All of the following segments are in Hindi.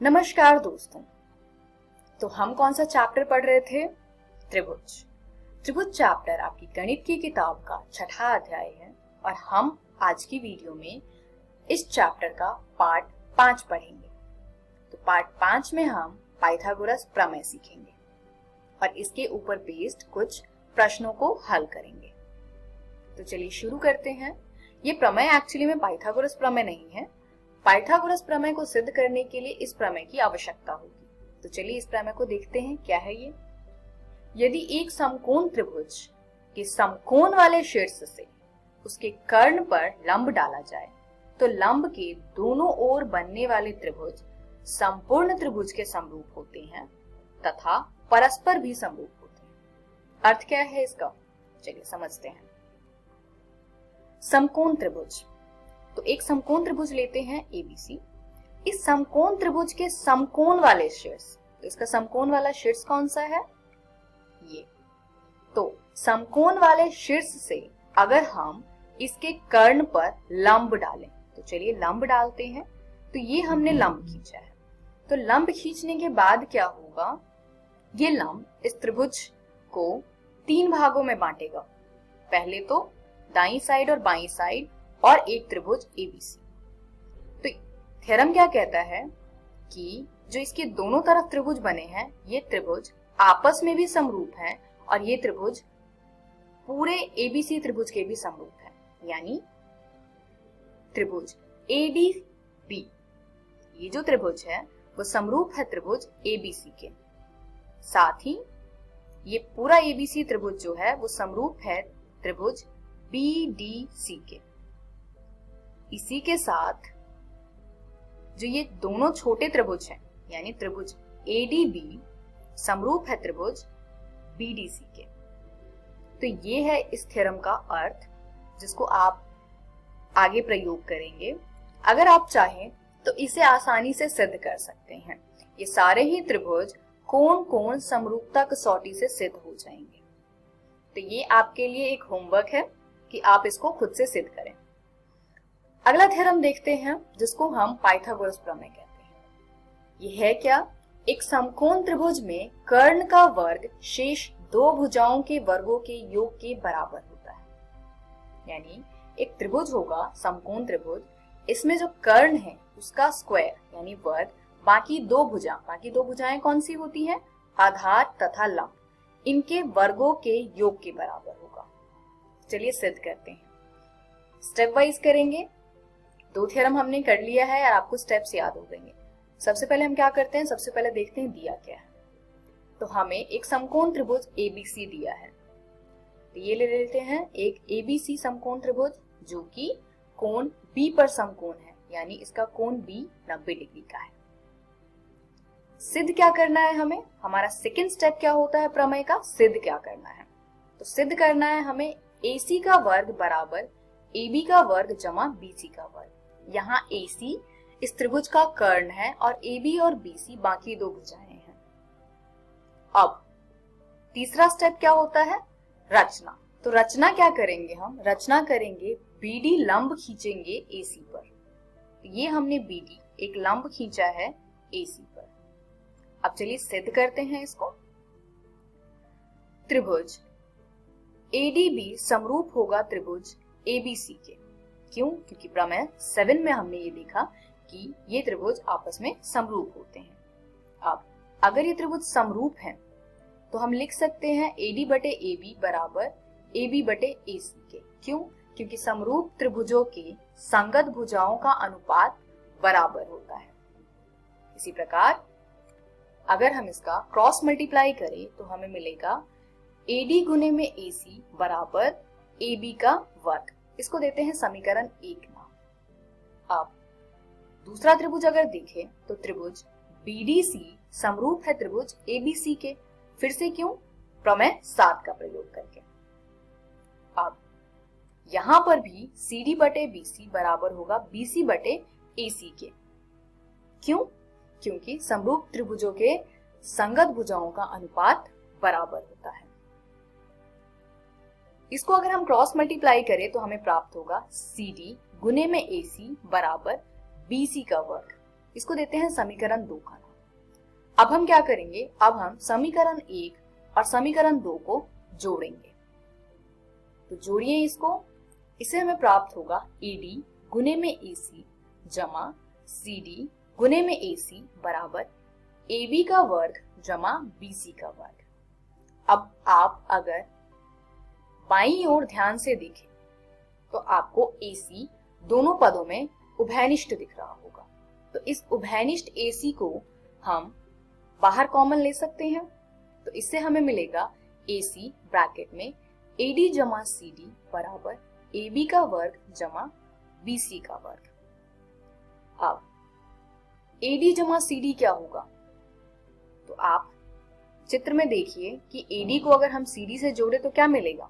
नमस्कार दोस्तों। तो हम कौन सा चैप्टर पढ़ रहे थे? त्रिभुज। त्रिभुज चैप्टर आपकी गणित की किताब का 6वां अध्याय है और हम आज की वीडियो में इस चैप्टर का पार्ट 5 पढ़ेंगे। तो पार्ट 5 में हम पाइथागोरस प्रमेय सीखेंगे और इसके ऊपर बेस्ड कुछ प्रश्नों को हल करेंगे। तो चलिए शुरू करते हैं। ये प्रमेय एक्चुअली में पाइथागोरस प्रमेय नहीं है। पाइथागोरस प्रमेय को सिद्ध करने के लिए इस प्रमेय की आवश्यकता होगी। तो चलिए इस प्रमेय को देखते हैं क्या है ये। यदि एक समकोण त्रिभुज के समकोण वाले शीर्ष से उसके कर्ण पर लंब डाला जाए तो लंब के दोनों ओर बनने वाले त्रिभुज संपूर्ण त्रिभुज के समरूप होते हैं तथा परस्पर भी समरूप होते हैं। अर्थ क्या है इसका? चलिए समझते हैं। समकोण त्रिभुज, तो एक समकोण त्रिभुज लेते हैं एबीसी। इस समकोण त्रिभुज के समकोण वाले शीर्ष, तो इसका समकोण वाला शीर्ष कौन सा है? ये। तो समकोण वाले शीर्ष से अगर हम इसके कर्ण पर लंब डालें, तो चलिए लंब डालते हैं। तो ये हमने लंब खींचा है। तो लंब खींचने के बाद क्या होगा? ये लंब इस त्रिभुज को 3 भागों में बांटेगा। पहले तो दाईं साइड और बाईं साइड और एक त्रिभुज एबीसी। तो थ्योरम क्या कहता है कि जो इसके दोनों तरफ त्रिभुज बने हैं, ये त्रिभुज आपस में भी समरूप हैं और ये त्रिभुज पूरे एबीसी त्रिभुज के भी समरूप है। यानी त्रिभुज एडीबी, ये जो त्रिभुज है वो समरूप है त्रिभुज एबीसी के। साथ ही ये पूरा एबीसी त्रिभुज जो है वो समरूप है त्रिभुज बीडीसी के। इसी के साथ जो ये दोनों छोटे त्रिभुज हैं, यानी त्रिभुज एडीबी समरूप है त्रिभुज बीडीसी के। तो ये है इस थ्योरम का अर्थ, जिसको आप आगे प्रयोग करेंगे। अगर आप चाहें तो इसे आसानी से सिद्ध कर सकते हैं। ये सारे ही त्रिभुज कोण कोण समरूपता कसौटी से सिद्ध हो जाएंगे। तो ये आपके लिए एक होमवर्क है कि आप इसको खुद से सिद्ध करें। अगला थ्योरम देखते हैं, जिसको हम पाइथागोरस प्रमेय कहते हैं। ये है क्या? एक समकोण त्रिभुज में कर्ण का वर्ग शेष 2 भुजाओं के वर्गों के योग के बराबर होता है। यानी एक त्रिभुज होगा समकोण त्रिभुज, इसमें जो कर्ण है उसका स्क्वायर यानी वर्ग बाकी 2 भुजाएं कौन सी होती हैं? आधार तथा लंब, इनके वर्गों के योग के बराबर होगा। चलिए सिद्ध करते हैं। स्टेप वाइज करेंगे। 2 थ्योरम हमने कर लिया है और आपको स्टेप्स याद हो गएंगे। सबसे पहले हम क्या करते हैं? सबसे पहले देखते हैं दिया क्या है। तो हमें एक समकोण त्रिभुज एबीसी दिया है। तो ये ले लेते हैं एक एबीसी समकोण त्रिभुज जो कि कोण बी पर समकोण है, यानी इसका कोण बी 90 डिग्री का है। सिद्ध क्या करना है हमें? हमारा सेकंड स्टेप क्या होता है प्रमेय का? सिद्ध क्या करना है? तो सिद्ध करना है हमें AC का वर्ग बराबर AB का वर्ग जमा BC का वर्ग। यहाँ AC इस त्रिभुज का कर्ण है और AB और BC बाकी 2 भुजाएं हैं। अब तीसरा स्टेप क्या होता है? रचना। तो रचना क्या करेंगे हम? रचना करेंगे BD लंब खींचेंगे AC पर। तो ये हमने BD एक लंब खींचा है AC पर। अब चलिए सिद्ध करते हैं इसको। त्रिभुज ADB समरूप होगा त्रिभुज ABC के। क्यों? क्योंकि प्रमेय 7 में हमने ये देखा कि ये त्रिभुज आपस में समरूप होते हैं। अब अगर ये त्रिभुज समरूप हैं तो हम लिख सकते हैं AD बटे AB बराबर AB बटे AC के। क्यों? क्योंकि समरूप त्रिभुजों के संगत भुजाओं का अनुपात बराबर होता है। इसी प्रकार अगर हम इसका क्रॉस मल्टीप्लाई करें तो हमें मिलेगा AD गुने में AC बराबर AB का वर्ग। इसको देते हैं समीकरण 1 नाम। अब दूसरा त्रिभुज अगर देखें तो त्रिभुज BDC समरूप है त्रिभुज ABC के। फिर से क्यों? प्रमेय 7 का प्रयोग करके। अब यहां पर भी CD बटे BC बराबर होगा BC बटे AC के। क्यों? क्योंकि समरूप त्रिभुजों के संगत भुजाओं का अनुपात बराबर होता है। इसको अगर हम क्रॉस मल्टीप्लाई करें तो हमें प्राप्त होगा CD गुने में AC बराबर BC का वर्ग। इसको देते हैं समीकरण 2 का नाम। अब हम क्या करेंगे, अब हम समीकरण 1 और समीकरण 2 को जोड़ेंगे। तो जोड़िए इसको, इससे हमें प्राप्त होगा AD गुने में AC जमा CD गुने में AC बराबर AB का वर्ग जमा BC का वर्ग। अब आप अगर बाईं ओर ध्यान से देखें तो आपको AC दोनों पदों में उभयनिष्ठ दिख रहा होगा। तो इस उभयनिष्ठ AC को हम बाहर कॉमन ले सकते हैं। तो इससे हमें मिलेगा AC ब्रैकेट में AD जमा CD बराबर AB का वर्ग जमा BC का वर्ग। अब AD जमा CD क्या होगा, तो आप चित्र में देखिए कि AD को अगर हम CD से जोड़े तो क्या मिलेगा,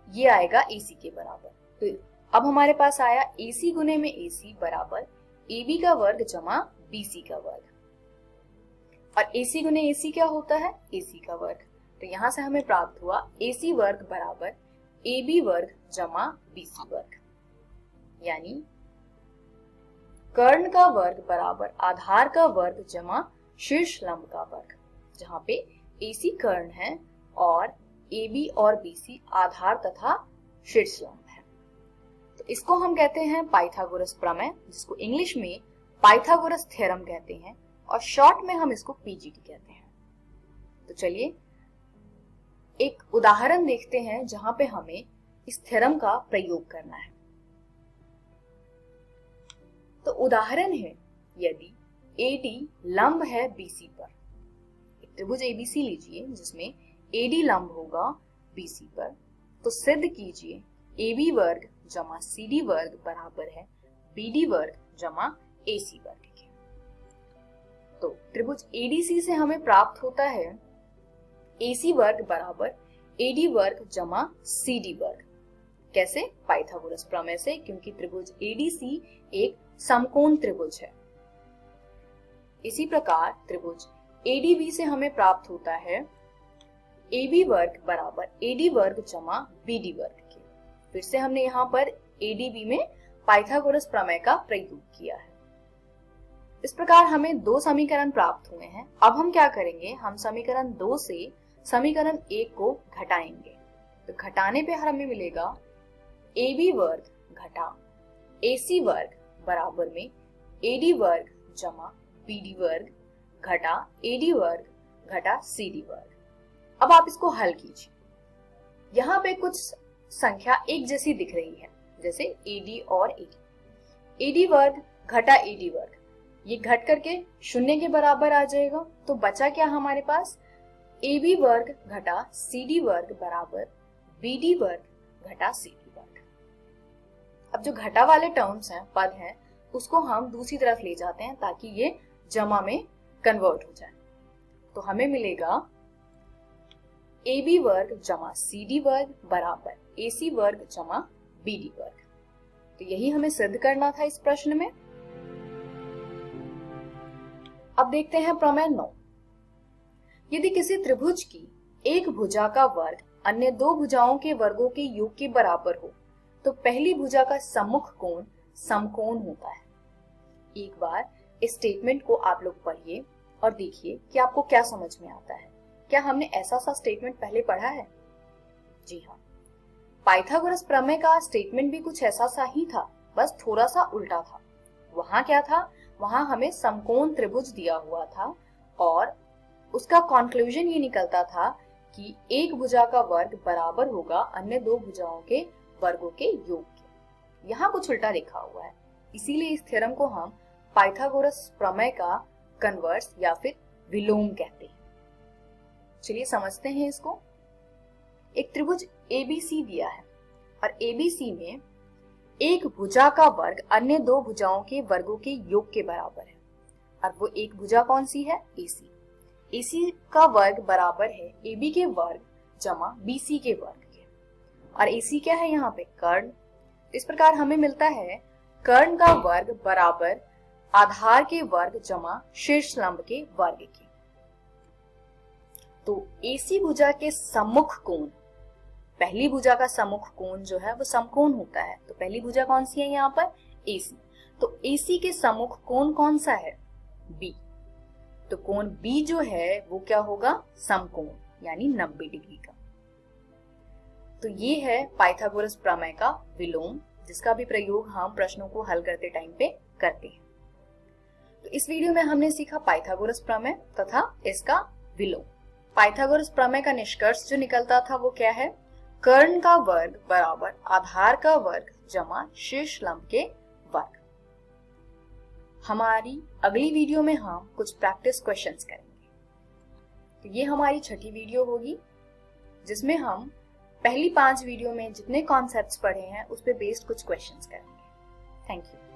ये आएगा AC के बराबर। तो अब हमारे पास आया AC गुने में AC बराबर AB का वर्ग जमा BC का वर्ग। और AC गुने AC क्या होता है, AC का वर्ग। तो यहां से हमें प्राप्त हुआ AC वर्ग बराबर AB वर्ग जमा BC वर्ग, यानी कर्ण का वर्ग बराबर आधार का वर्ग जमा शीर्ष लंब का वर्ग, जहां पे AC कर्ण है और AB और BC आधार तथा शीर्ष लंब है। तो इसको हम कहते हैं पाइथागोरस प्रमेय, जिसको इंग्लिश में पाइथागोरस थ्योरम कहते हैं और शॉर्ट में हम इसको PGT कहते हैं। तो चलिए एक उदाहरण देखते हैं जहां पे हमें इस थ्योरम का प्रयोग करना है। तो उदाहरण है, यदि AD लंब है BC पर, एक त्रिभुज ABC लीजिए जिसमें AD लंब होगा BC पर, तो सिद्ध कीजिए AB वर्ग जमा CD वर्ग बराबर है BD वर्ग जमा AC वर्ग के। तो त्रिभुज ADC से हमें प्राप्त होता है AC वर्ग बराबर AD वर्ग जमा CD वर्ग। कैसे, पाइथागोरस प्रमेय से, क्योंकि त्रिभुज ADC एक समकोण त्रिभुज है। इसी प्रकार त्रिभुज ADB से हमें प्राप्त होता है AB वर्ग बराबर AD वर्ग जमा BD वर्ग के। फिर से हमने यहाँ पर ADB में पाइथागोरस प्रमेय का प्रयोग किया है। इस प्रकार हमें दो समीकरण प्राप्त हुए हैं। अब हम क्या करेंगे, हम समीकरण 2 से समीकरण 1 को घटाएंगे। तो घटाने पे हमें मिलेगा AB वर्ग घटा AC वर्ग बराबर में AD वर्ग जमा BD वर्ग घटा AD वर्ग घटा CD वर्ग। अब आप इसको हल कीजिए। यहाँ पे कुछ संख्या एक जैसी दिख रही है, जैसे AD और AD वर्ग घटा AD वर्ग, ये घट करके 0 के बराबर आ जाएगा। तो बचा क्या हमारे पास, AB वर्ग घटा CD वर्ग बराबर BD वर्ग घटा CD वर्ग। अब जो घटा वाले टर्म्स हैं, पद हैं, उसको हम दूसरी तरफ ले जाते हैं ताकि ये जमा में कन्वर्ट हो जाए। तो हमें मिलेगा AB वर्ग जमा CD वर्ग बराबर AC वर्ग जमा BD वर्ग। तो यही हमें सिद्ध करना था इस प्रश्न में। अब देखते हैं प्रमेय 9। यदि किसी त्रिभुज की एक भुजा का वर्ग अन्य दो भुजाओं के वर्गों के योग के बराबर हो तो पहली भुजा का सम्मुख कोण समकोण होता है। एक बार इस स्टेटमेंट को आप लोग पढ़िए और देखिए कि आपको क्या समझ में आता है। क्या हमने ऐसा सा स्टेटमेंट पहले पढ़ा है? जी हाँ, पाइथागोरस प्रमेय का स्टेटमेंट भी कुछ ऐसा सा ही था, बस थोड़ा सा उल्टा था। वहां क्या था, वहां हमें समकोण त्रिभुज दिया हुआ था और उसका कंक्लूजन ये निकलता था कि एक भुजा का वर्ग बराबर होगा अन्य दो भुजाओं के वर्गों के योग के। यहाँ कुछ उल्टा लिखा हुआ है, इसीलिए इस थ्योरम को हम पाइथागोरस प्रमेय का कन्वर्स या फिर विलोम कहते हैं। चलिए समझते हैं इसको। एक त्रिभुज ABC दिया है और ABC में एक भुजा का वर्ग अन्य दो भुजाओं के वर्गों के योग के बराबर है और वो एक भुजा कौन सी है, AC। AC का वर्ग बराबर है AB के वर्ग जमा BC के वर्ग के और AC क्या है यहाँ पे, कर्ण। इस प्रकार हमें मिलता है कर्ण का वर्ग बराबर आधार के वर्ग जमा शीर्ष लंब के वर्ग के। तो AC भुजा के सम्मुख कोण, पहली भुजा का सम्मुख कोण जो है वो समकोण होता है। तो पहली भुजा कौन सी है यहाँ पर, AC। तो AC के सम्मुख कोण कौन सा है? B। तो कोण B जो है वो क्या होगा? समकोण यानी 90 डिग्री का। तो ये है पाइथागोरस प्रमेय का विलोम, जिसका भी प्रयोग हम प्रश्नों को हल करते टाइम पे करते हैं। तो इस वीडियो में हमने सीखा पाइथागोरस प्रमेय तथा इसका विलोम। पाइथागोरस प्रमेय का निष्कर्ष जो निकलता था वो क्या है? कर्ण का वर्ग बराबर आधार का वर्ग जमा शीर्ष लंब के वर्ग। हमारी अगली वीडियो में हम कुछ प्रैक्टिस क्वेश्चंस करेंगे। तो ये हमारी छठी वीडियो होगी, जिसमें हम पहली 5 वीडियो में जितने कॉन्सेप्ट्स पढ़े हैं उस पे बेस्ड कुछ क्वेश्चंस करेंगे। Thank you.